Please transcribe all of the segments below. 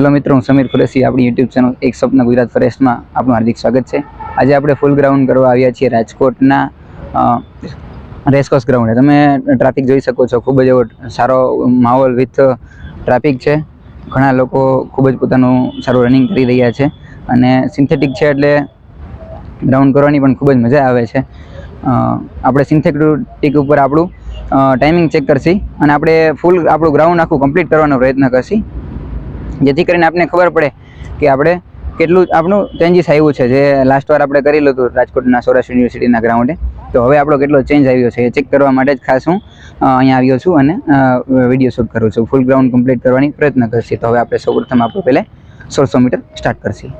Hello મિત્રો, હું સમીર કુરેશી. આપણી યુટ્યુબ ચેનલ એક સપના ગુજરાત ફોરેસ્ટમાં આપનું હાર્દિક સ્વાગત છે. આજે આપણે ફૂલ ગ્રાઉન્ડ કરવા આવ્યા છીએ રાજકોટના રેસકોર્સ ગ્રાઉન્ડે. તમે ટ્રાફિક જોઈ શકો છો, ખૂબ જ એવો સારો માહોલ વિથ ટ્રાફિક છે. ઘણા લોકો ખૂબ જ પોતાનું સારું રનિંગ કરી રહ્યા છે અને સિન્થેટિક છે એટલે ગ્રાઉન્ડ કરવાની પણ ખૂબ જ મજા આવે છે. આપણે સિન્થેટિક ઉપર આપણું ટાઈમિંગ ચેક કરશી અને આપણે ફૂલ આપણું ગ્રાઉન્ડ આખું કમ્પ્લીટ કરવાનો પ્રયત્ન કરશી, જેથી કરીને આપણને ખબર પડે કે આપણે કેટલું આપણું ચેન્જીસ આવ્યું છે. જે લાસ્ટ વાર આપણે કરેલું હતું રાજકોટના સૌરાષ્ટ્ર યુનિવર્સિટીના ગ્રાઉન્ડે, તો હવે આપણો કેટલો ચેન્જ આવ્યો છે એ ચેક કરવા માટે જ ખાસ હું અહીંયા આવ્યો છું અને વિડીયો શૂટ કરું છું. ફૂલ ગ્રાઉન્ડ કમ્પ્લીટ કરવાની પ્રયત્ન કરશે. તો હવે આપણે સૌપ્રથમ આપણું પહેલાં 1600 મીટર સ્ટાર્ટ કરશી.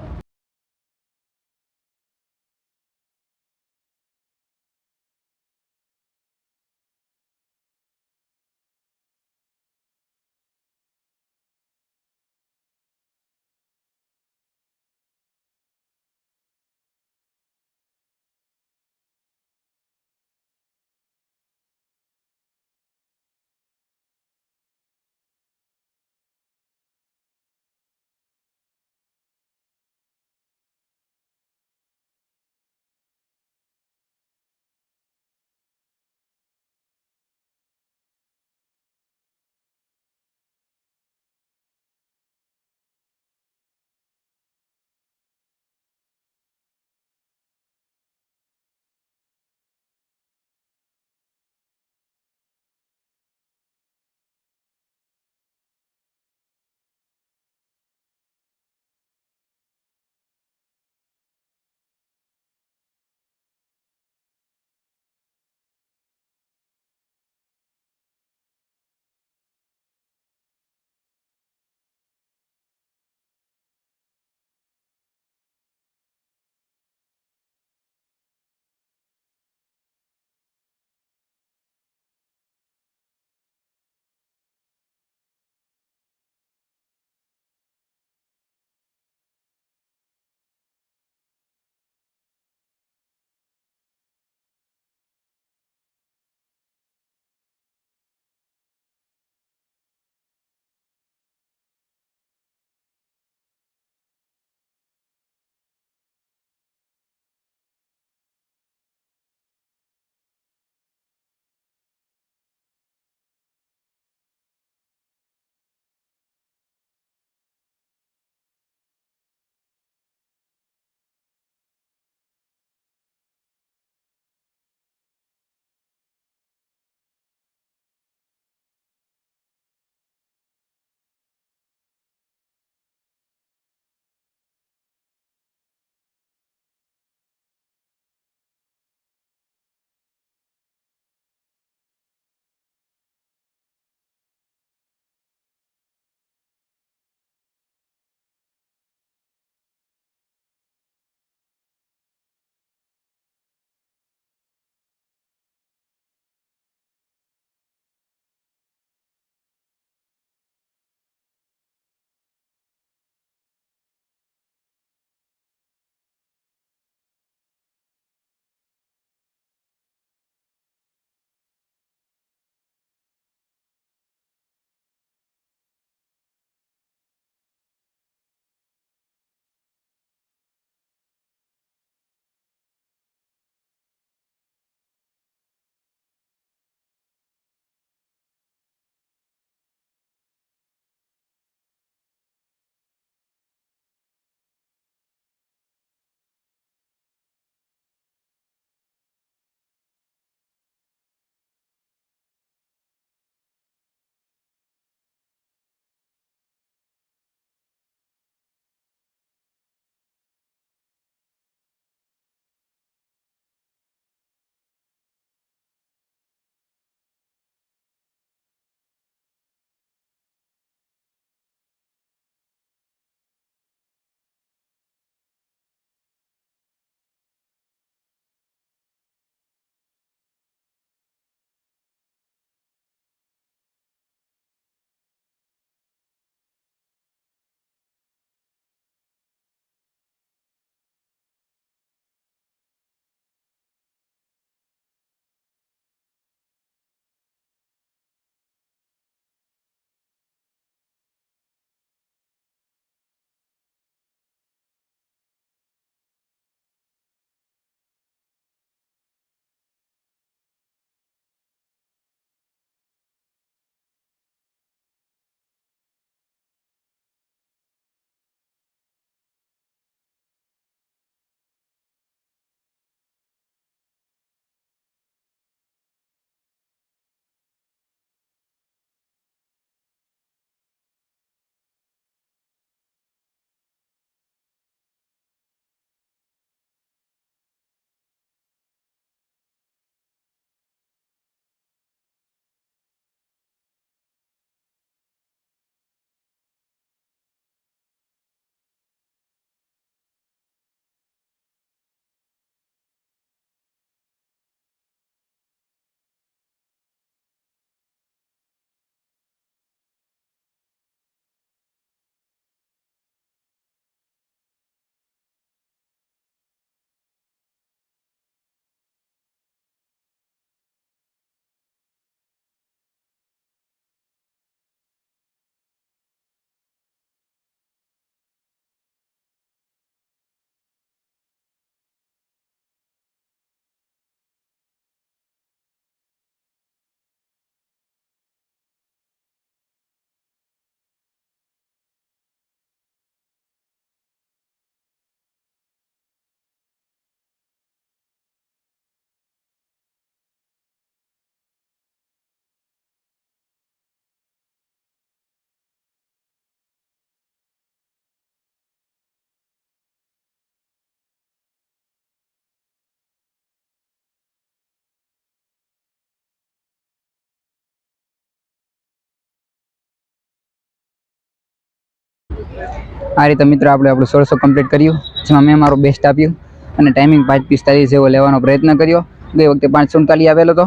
આ રીતે મિત્રો આપણે આપણું 1600 કમ્પ્લીટ કર્યું, જેમાં મેં મારો બેસ્ટ આપ્યું અને ટાઈમિંગ 5:45 જેવો લેવાનો પ્રયત્ન કર્યો. ગઈ વખતે 5:47 આવેલો હતો,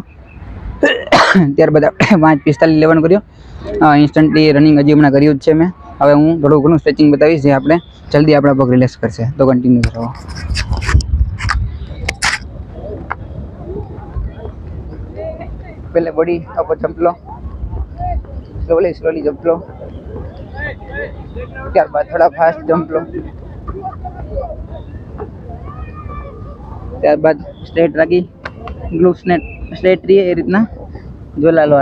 ત્યારબાદ આપણે 5:45 લેવાનું કર્યું. ઇન્સ્ટન્ટલી રનિંગ હજી હમણાં કર્યું જ છે મેં. હવે હું થોડું ઘણું સ્ટ્રેચિંગ બતાવીશ, જે આપણે જલ્દી આપણા પગ રિલેક્સ કરશે. તો કન્ટિન્યુ કરો. પહેલે બોડી ઉપર જમ્પ લો, સ્લોલી જમ્પ લો, ત્યારબાદ થોડા ફાસ્ટ જમ્પ લો, ત્યારબાદ સ્ટ્રેટ રાખી ગ્લુટ્સને સ્ટ્રેટ રહીએ એ રીતના ઝોલા લો.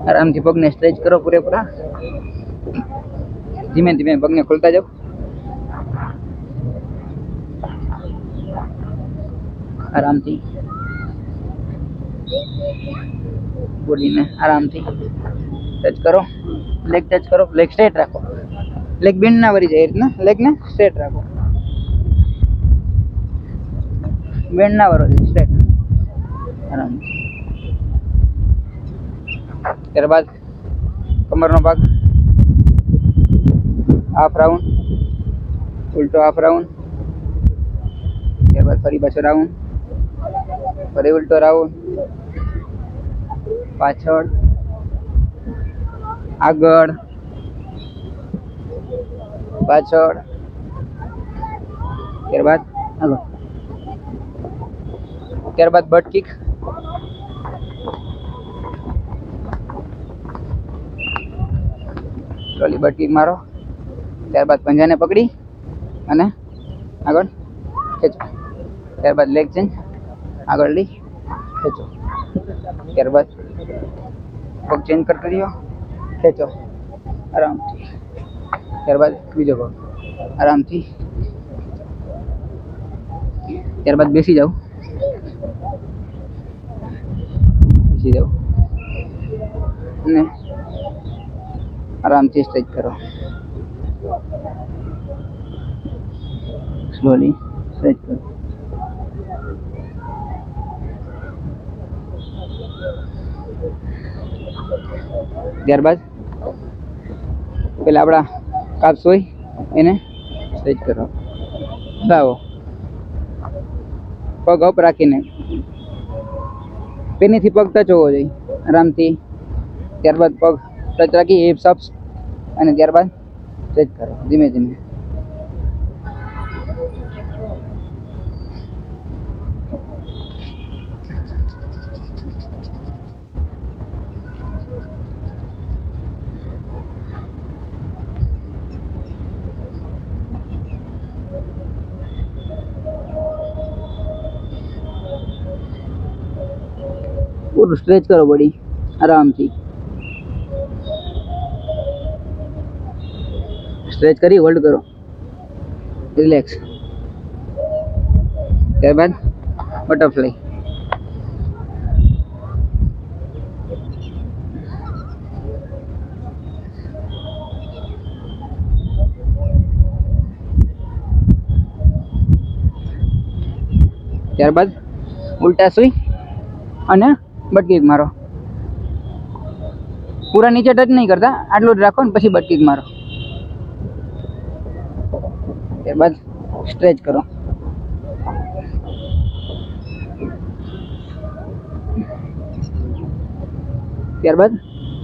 આરામથી પગને સ્ટ્રેચ કરો પૂરેપૂરા. ધીમે ધીમે પગને ખોલતા જાઓ. આરામથી બોડીને આરામથી ટચ કરો, લેગ ટચ કરો, લેગ સ્ટ્રેટ રાખો, લેગ બેન્ડ ના વળી જાય એ રીતના લેગને સ્ટ્રેટ રાખો, બેન્ડ ના વળો જોઈએ, સ્ટ્રેટ આરામથી. ત્યારબાદ કમરનો ભાગ હાફ રાઉન્ડ, ઉલટો હાફ રાઉન્ડ, ત્યારબાદ ફરી પાછો રાઉન્ડ, ફરી ઉલટો રાઉન્ડ, પાછળ, આગળ, પાછળ, ત્યારબાદ આગળ, ત્યારબાદ but kick, slowly but kick મારો. ત્યારબાદ પંજાને પકડી અને આગળ ખેંચો, ત્યારબાદ લેગ ચેન્જ, આગળ લઈ ખેંચો, ત્યારબાદ પગ ચેન્જ કરતો રહ્યો, ખેંચો આરામથી, ત્યારબાદ બીજો પગ આરામથી, ત્યારબાદ બેસી જાઓ અને આરામથી સ્ટ્રેચ કરો, સ્લોલી સ્ટ્રેચ કરો. ત્યારબાદ પેલા આપણા કાપ્સ હોય એને સ્ટ્રેચ કરો, હલાવો, પગ અપ રાખીને, પેનીથી પગ ટચ હોવો જોઈએ આરામથી. ત્યારબાદ પગ ટચ રાખી હિપ્સ અપ અને ત્યારબાદ સ્ટ્રેચ કરો ધીમે ધીમે. પૂરું સ્ટ્રેચ કરો બોડી આરામથી. સ્ટ્રેચ કરી હોલ્ડ કરો, રિલેક્સ. ત્યારબાદ બટરફ્લાય, ત્યારબાદ ઉલટા સુઈ અને બટકીક મારો. પૂરા નીચે ટચ નહીં કરતા, આટલું જ રાખો ને પછી બટકીક મારો. ત્યારબાદ સ્ટ્રેચ કરો, ત્યારબાદ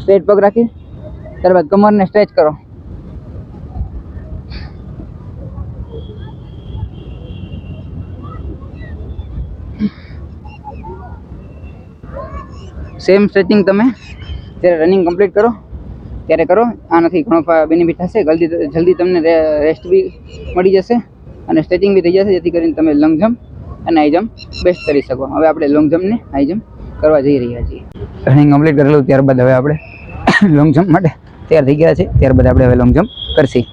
સ્ટ્રેટ પગ રાખી, ત્યારબાદ કમરને સ્ટ્રેચ કરો. સેમ સ્ટ્રેચિંગ તમે જ્યારે રનિંગ કમ્પ્લીટ કરો ત્યારે કરો. આનાથી ઘણો બેનિફિટ થશે. જલ્દી તમને રેસ્ટ બી મળી જશે અને સ્ટ્રેચિંગ બી થઈ જશે, જેથી કરીને તમે લોંગ જમ્પ અને હાઈ જમ્પ બેસ્ટ કરી શકો. હવે આપણે લોંગ જમ્પ ને હાઈ જમ્પ કરવા જઈ રહ્યા છીએ. રનિંગ કમ્પ્લીટ કરેલું ત્યારબાદ હવે આપણે લોંગ જમ્પ માટે તૈયાર થઈ ગયા છે. ત્યારબાદ આપણે હવે લોંગ જમ્પ કરશી.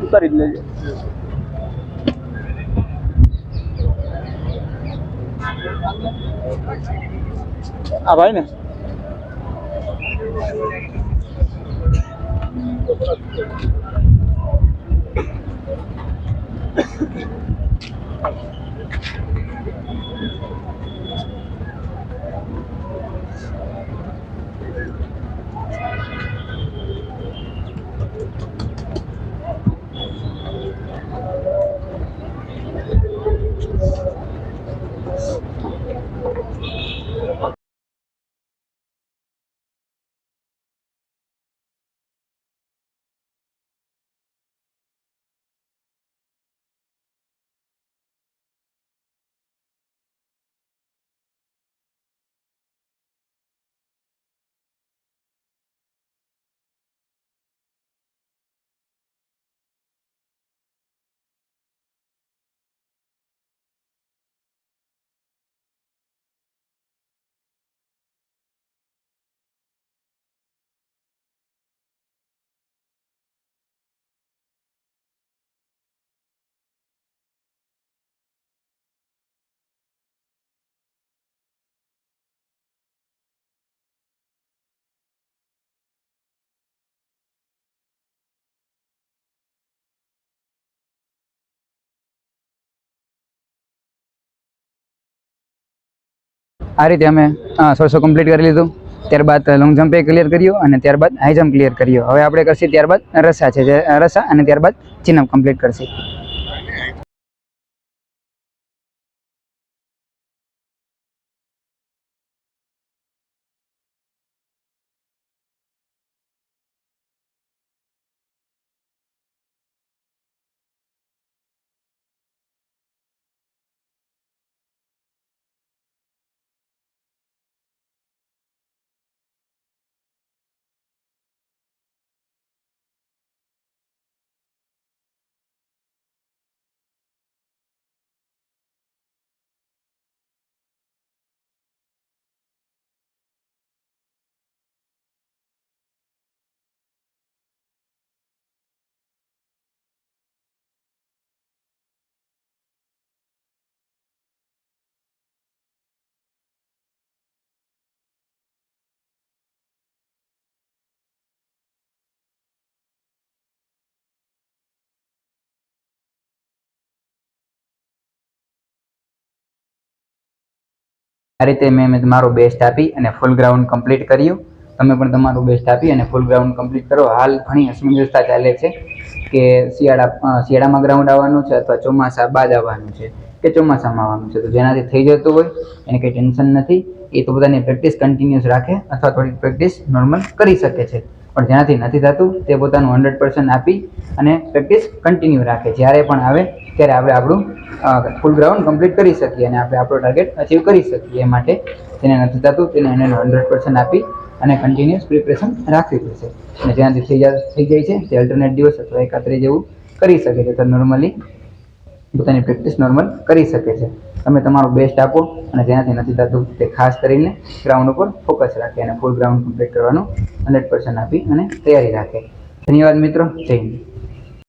ઉતારી જ લેજો. આ ભાઈ ને આ રીતે અમે 100 કમ્પ્લીટ કરી લીધું. ત્યારબાદ લોંગ જમ્પ એ ક્લિયર કર્યો અને ત્યારબાદ હાઈ જમ્પ ક્લિયર કર્યો. હવે આપણે કરશી ત્યારબાદ રસા છે, જે રસા અને ત્યારબાદ ચિન અપ કમ્પ્લીટ કરશી. આ રીતે મેં તમારો બેસ્ટ આપી અને ફૂલ ગ્રાઉન્ડ કમ્પ્લીટ કર્યું. તમે પણ તમારું બેસ્ટ આપી અને ફૂલ ગ્રાઉન્ડ કમ્પ્લીટ કરો. હાલ ઘણી અસમંજસતા ચાલે છે કે શિયાળામાં ગ્રાઉન્ડ આવવાનું છે અથવા ચોમાસા બાદ આવવાનું છે કે ચોમાસામાં આવવાનું છે. તો જેનાથી થઈ જતું હોય એને કંઈ ટેન્શન નથી. એ તો પોતાની પ્રેક્ટિસ કન્ટિન્યુઅસ રાખે અથવા થોડીક પ્રેક્ટિસ નોર્મલ કરી શકે છે. પણ જેનાથી નથી થતું તે પોતાનું 100% આપી અને પ્રેક્ટિસ કન્ટિન્યુ રાખે. જ્યારે પણ આવે ત્યારે આપણે આપણું ફૂલ ગ્રાઉન્ડ કમ્પ્લીટ કરી શકીએ અને આપણે આપણો ટાર્ગેટ અચીવ કરી શકીએ. એ માટે જેને નથી થતું તેને એને 100% આપી અને કન્ટિન્યુઅસ પ્રિપરેશન રાખવી પડશે. અને જેનાથી થઈ જાય છે તે અલ્ટરનેટ દિવસ અથવા એકાત્રે જેવું કરી શકે છે. તો નોર્મલી પોતાની પ્રેક્ટિસ નોર્મલ કરી શકે છે. તમે તમારું બેસ્ટ આપો અને જેનાથી નથી થતું તે ખાસ કરીને ગ્રાઉન્ડ ઉપર ફોકસ રાખે અને ફૂલ ગ્રાઉન્ડ કમ્પ્લીટ કરવાનું 100% આપી અને તૈયારી રાખે. ધન્યવાદ મિત્રો. જય હિન્દ.